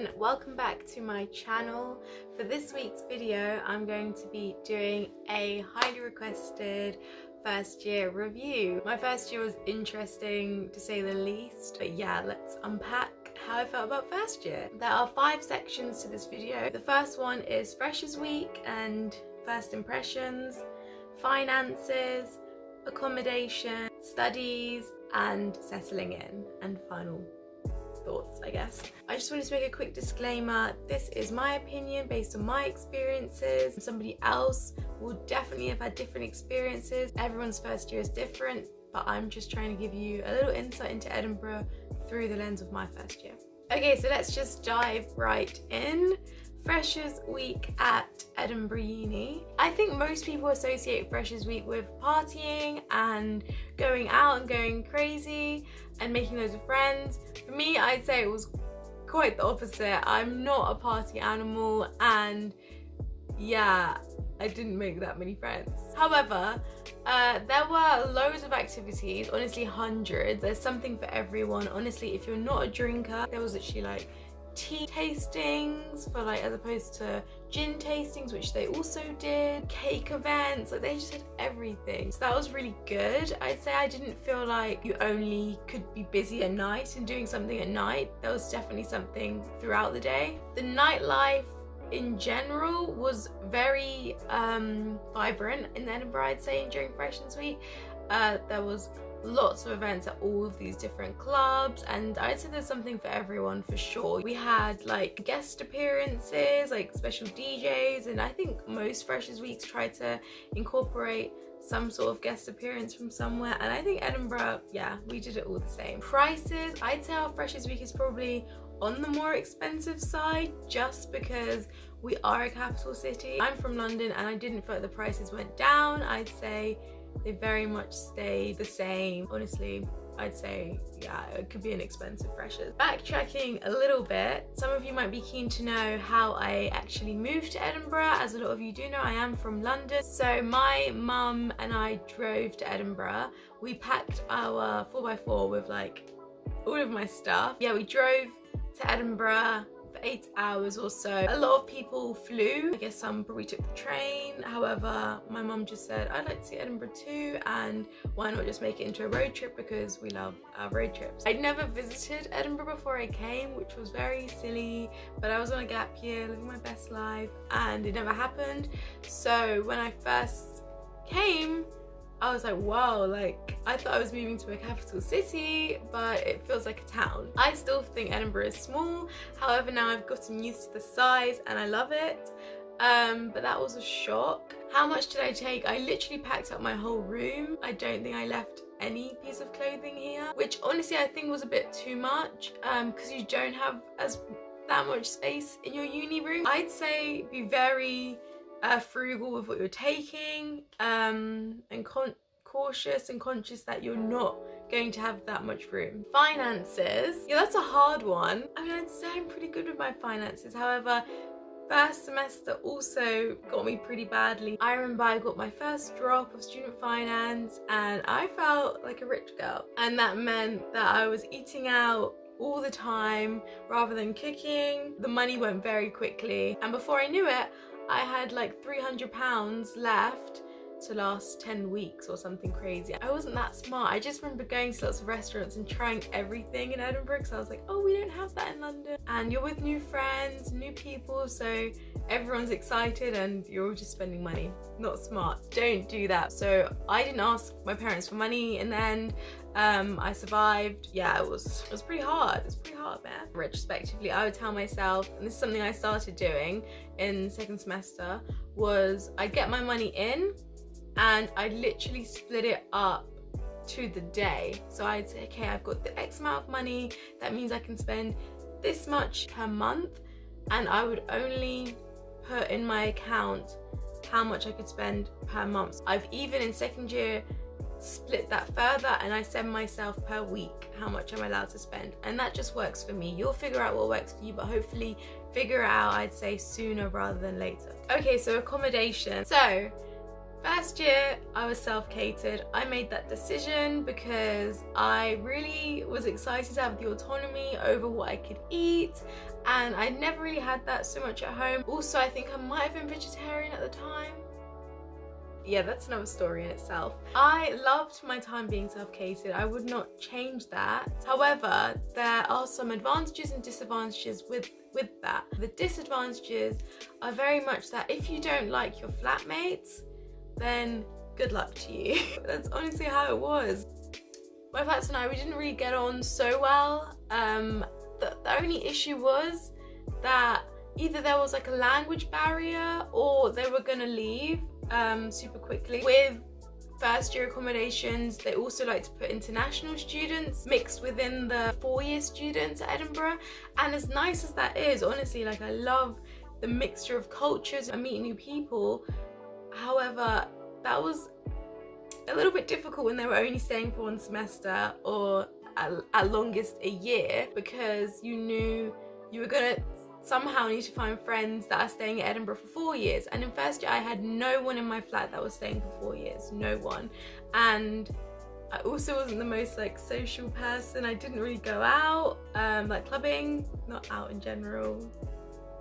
everyone, welcome back to my channel. For this week's video I'm going to be doing a highly requested first year review. My first year was interesting to say the least, but yeah, let's unpack how I felt about first year. There are 5 sections to this video. The first one is Freshers Week and first impressions, finances, accommodation, studies and settling in, and final thoughts, I guess. I just wanted to make a quick disclaimer. This is my opinion based on my experiences. Somebody else will definitely have had different experiences. Everyone's first year is different, but I'm just trying to give you a little insight into Edinburgh through the lens of my first year. Okay, so let's just dive right in. Freshers Week at Edinburgh Uni. I think most people associate Freshers Week with partying and going out and going crazy and making loads of friends. For me, I'd say it was quite the opposite. I'm not a party animal, and yeah, I didn't make that many friends. However, there were loads of activities, honestly hundreds. There's something for everyone. Honestly, if you're not a drinker, there was literally like tea tastings for like, as opposed to gin tastings, which they also did, cake events, like they just had everything. So that was really good. I'd say I didn't feel like you only could be busy at night and doing something at night. There was definitely something throughout the day. The nightlife in general was very vibrant in Edinburgh, I'd say, during Freshers Week. There was lots of events at all of these different clubs, and I'd say there's something for everyone for sure. We had like guest appearances, like special DJs, and I think most Freshers Weeks try to incorporate some sort of guest appearance from somewhere, and I think Edinburgh, yeah, we did it all the same. Prices, I'd say our Freshers Week is probably on the more expensive side just because we are a capital city. I'm from London and I didn't feel like the prices went down. I'd say they very much stay the same. Honestly, I'd say, yeah, it could be an expensive freshers. Backtracking a little bit, some of you might be keen to know how I actually moved to Edinburgh. As a lot of you do know, I am from London. So my mum and I drove to Edinburgh. We packed our 4x4 with like all of my stuff. Yeah, we drove to Edinburgh for 8 hours or so. A lot of people flew. I guess some probably took the train. However, my mum just said, I'd like to see Edinburgh too, and why not just make it into a road trip, because we love our road trips. I'd never visited Edinburgh before I came, which was very silly, but I was on a gap year living my best life and it never happened. So when I first came, I was like, wow, like I thought I was moving to a capital city, but it feels like a town. I still think Edinburgh is small. However, now I've gotten used to the size and I love it. But that was a shock. How much did I take? I literally packed up my whole room. I don't think I left any piece of clothing here, which honestly I think was a bit too much, because you don't have that much space in your uni room. I'd say be very frugal with what you're taking, and cautious and conscious that you're not going to have that much room. Finances, yeah, that's a hard one. I mean, I'd say I'm pretty good with my finances. However, first semester also got me pretty badly. I remember I got my first drop of student finance and I felt like a rich girl, and that meant that I was eating out all the time rather than cooking. The money went very quickly, and before I knew it, I had like £300 left to last 10 weeks or something crazy. I wasn't that smart. I just remember going to lots of restaurants and trying everything in Edinburgh, because I was like, oh, we don't have that in London. And you're with new friends, new people, so everyone's excited and you're all just spending money. Not smart. Don't do that. So I didn't ask my parents for money in the end. I survived. Yeah, it was pretty hard. It's pretty hard, man. Retrospectively, I would tell myself, and this is something I started doing in second semester, was I'd get my money in and I'd literally split it up to the day. So I'd say, okay, I've got the X amount of money, that means I can spend this much per month, and I would only put in my account how much I could spend per month. I've even in second year split that further, and I send myself per week how much I'm allowed to spend, and that just works for me. You'll figure out what works for you, but hopefully figure it out, I'd say, sooner rather than later. Okay, so accommodation. So First year, I was self-catered. I made that decision because I really was excited to have the autonomy over what I could eat, and I never really had that so much at home. Also, I think I might have been vegetarian at the time. Yeah, that's another story in itself. I loved my time being self-catered. I would not change that. However, there are some advantages and disadvantages with that. The disadvantages are very much that if you don't like your flatmates, then good luck to you. That's honestly how it was. My flats and I, we didn't really get on so well. The only issue was that either there was like a language barrier or they were gonna leave super quickly. With first year accommodations, they also like to put international students mixed within the 4-year students at Edinburgh, and as nice as that is, honestly, like I love the mixture of cultures and meeting new people. However, that was a little bit difficult when they were only staying for 1 semester or at longest a year, because you knew you were gonna somehow need to find friends that are staying at Edinburgh for 4 years. And in first year, I had no one in my flat that was staying for 4 years, no one. And I also wasn't the most like social person. I didn't really go out, like clubbing, not out in general.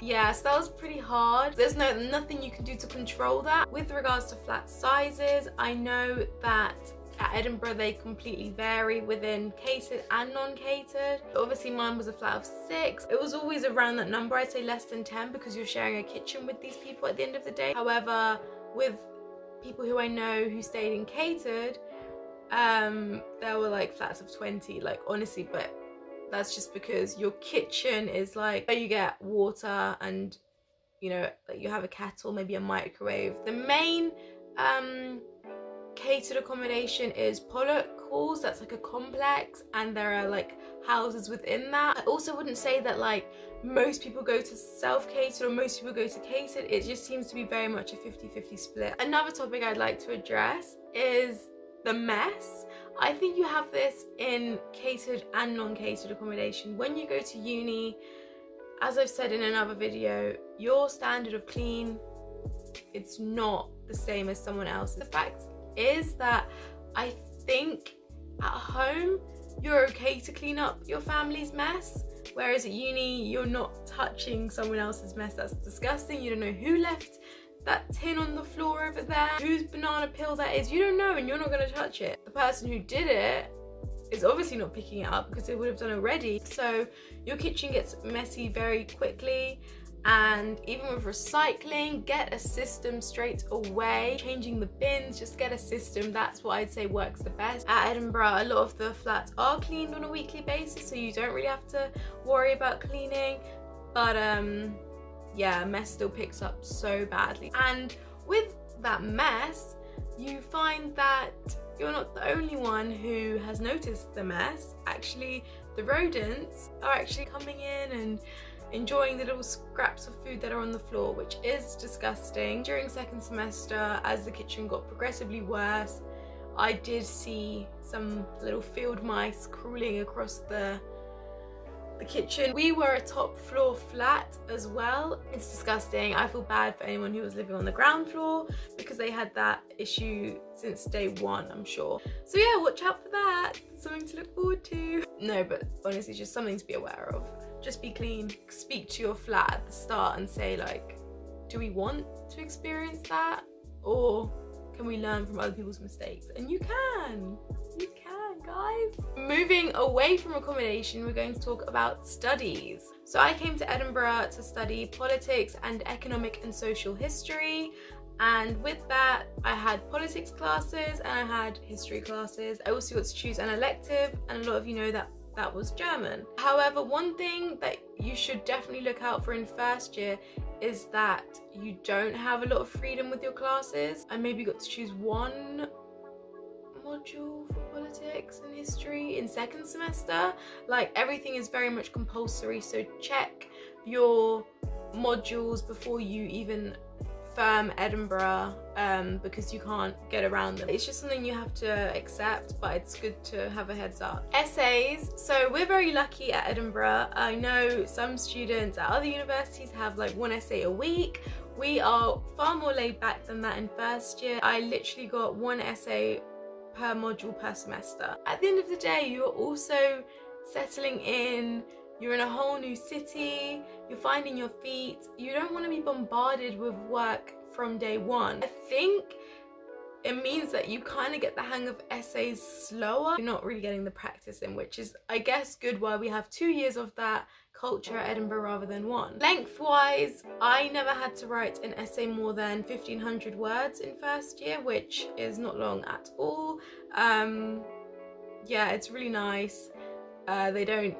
Yeah, so that was pretty hard. There's nothing you can do to control that. With regards to flat sizes, I know that at Edinburgh they completely vary within catered and non-catered. Obviously mine was a flat of 6. It was always around that number, I'd say less than 10, because you're sharing a kitchen with these people at the end of the day. However, with people who I know who stayed in catered, there were like flats of 20, like honestly, but that's just because your kitchen is like where you get water and, you know, like you have a kettle, maybe a microwave. The main catered accommodation is Pollock Halls. That's like a complex, and there are like houses within that. I also wouldn't say that like most people go to self-catered or most people go to catered. It just seems to be very much a 50-50 split. Another topic I'd like to address is the mess. I think you have this in catered and non-catered accommodation. When you go to uni, as I've said in another video, your standard of clean, it's not the same as someone else's. The fact is that I think at home you're okay to clean up your family's mess, whereas at uni you're not touching someone else's mess. That's disgusting. You don't know who left that tin on the floor over there, whose banana peel that is. You don't know, and you're not going to touch it. The person who did it is obviously not picking it up because they would have done already. So your kitchen gets messy very quickly. And even with recycling, get a system straight away. Changing the bins, just get a system. That's what I'd say works the best. At Edinburgh, a lot of the flats are cleaned on a weekly basis, so you don't really have to worry about cleaning. But yeah, mess still picks up so badly. And with that mess, you find that you're not the only one who has noticed the mess. Actually, the rodents are actually coming in and enjoying the little scraps of food that are on the floor, which is disgusting. During second semester, as the kitchen got progressively worse, I did see some little field mice crawling across the kitchen. We were a top floor flat as well. It's disgusting. I feel bad for anyone who was living on the ground floor because they had that issue since day 1, I'm sure. So yeah, watch out for that. Something to look forward to. No, but honestly, just something to be aware of. Just be clean. Speak to your flat at the start and say like, do we want to experience that? Or can we learn from other people's mistakes? And you can, guys. Moving away from accommodation, we're going to talk about studies. So I came to Edinburgh to study politics and economic and social history. And with that, I had politics classes and I had history classes. I also got to choose an elective, and a lot of you know that was German. However, one thing that you should definitely look out for in first year is that you don't have a lot of freedom with your classes. I maybe got to choose 1 module for politics and history in second semester. Like, everything is very much compulsory, so check your modules before you even confirm Edinburgh because you can't get around them. It's just something you have to accept, but it's good to have a heads up. Essays, so we're very lucky at Edinburgh. I know some students at other universities have like 1 essay a week. We are far more laid back than that in first year. I literally got 1 essay per module per semester. At the end of the day, you're also settling in, you're in a whole new city, you're finding your feet, you don't want to be bombarded with work from day one. I think it means that you kind of get the hang of essays slower. You're not really getting the practice in, which is, I guess, good while we have 2 years of that culture at Edinburgh rather than 1. Lengthwise, I never had to write an essay more than 1,500 words in first year, which is not long at all. Yeah, it's really nice. They don't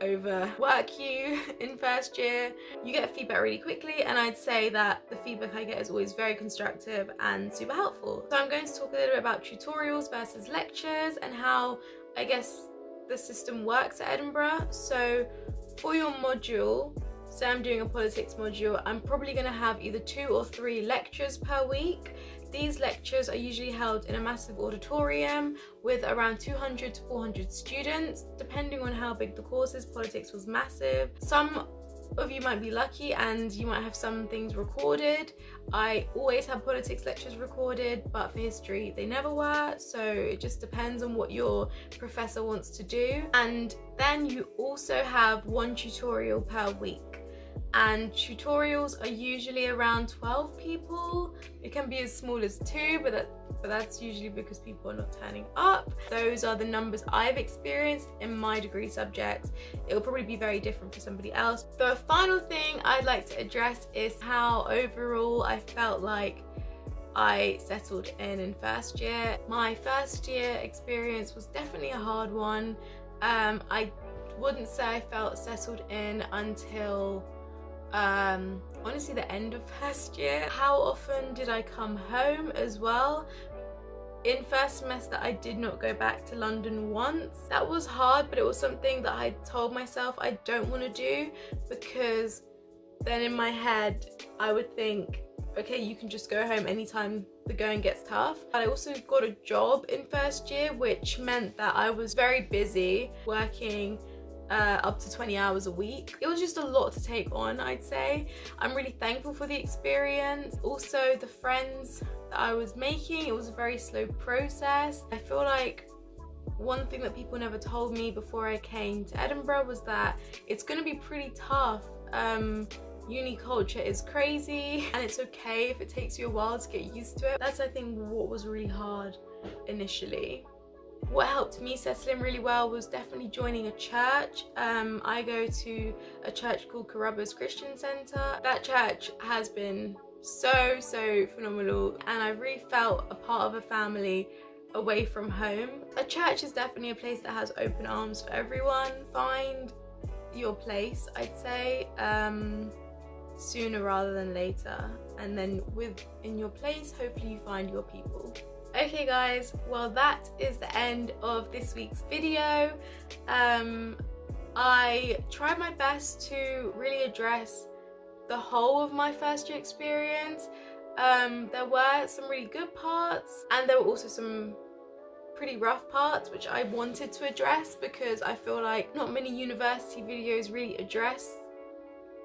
overwork you in first year. You get feedback really quickly, and I'd say that the feedback I get is always very constructive and super helpful. So I'm going to talk a little bit about tutorials versus lectures and how, I guess, the system works at Edinburgh. So for your module, say I'm doing a politics module, I'm probably going to have either 2 or 3 lectures per week. These lectures are usually held in a massive auditorium with around 200 to 400 students, depending on how big the course is. Politics was massive. Some of you might be lucky and you might have some things recorded. I always have politics lectures recorded, but for history they never were, so it just depends on what your professor wants to do. And then you also have 1 tutorial per week. And tutorials are usually around 12 people. It can be as small as 2, but that's usually because people are not turning up. Those are the numbers I've experienced in my degree subjects. It'll probably be very different for somebody else. The final thing I'd like to address is how overall I felt like I settled in first year. My first year experience was definitely a hard one. I wouldn't say I felt settled in until honestly the end of first year. How often did I come home as well? In first semester I did not go back to London once. That was hard, but it was something that I told myself I don't want to do, because then in my head I would think, okay, you can just go home anytime the going gets tough. But I also got a job in first year, which meant that I was very busy working up to 20 hours a week. It was just a lot to take on, I'd say. I'm really thankful for the experience. Also, the friends that I was making, it was a very slow process. I feel like one thing that people never told me before I came to Edinburgh was that it's going to be pretty tough. Uni culture is crazy, and it's okay if it takes you a while to get used to it. That's, I think, what was really hard initially. What helped me settle in really well was definitely joining a church. I go to a church called Carrubbers Christian Centre. That church has been so phenomenal, and I really felt a part of a family away from home. A church is definitely a place that has open arms for everyone. Find your place, I'd say, sooner rather than later, and then within your place, hopefully you find your people. Okay guys, well that is the end of this week's video. I tried my best to really address the whole of my first year experience. There were some really good parts, and there were also some pretty rough parts which I wanted to address, because I feel like not many university videos really address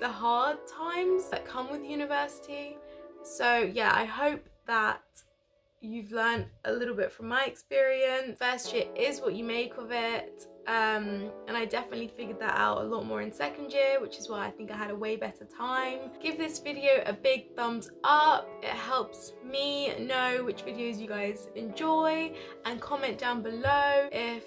the hard times that come with university. So yeah, I hope that you've learned a little bit from my experience. First year is what you make of it, and I definitely figured that out a lot more in second year, which is why I think I had a way better time. Give this video a big thumbs up, it helps me know which videos you guys enjoy, and comment down below if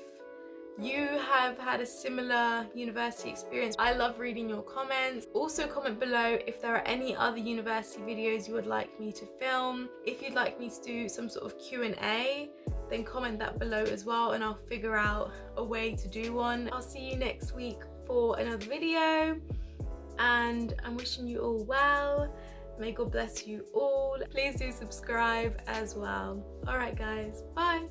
you have had a similar university experience. I love reading your comments. Also comment below if there are any other university videos you would like me to film. If you'd like me to do some sort of Q&A, then comment that below as well, and I'll figure out a way to do one. I'll see you next week for another video, and I'm wishing you all well. May God bless you all. Please do subscribe as well. Alright guys, bye.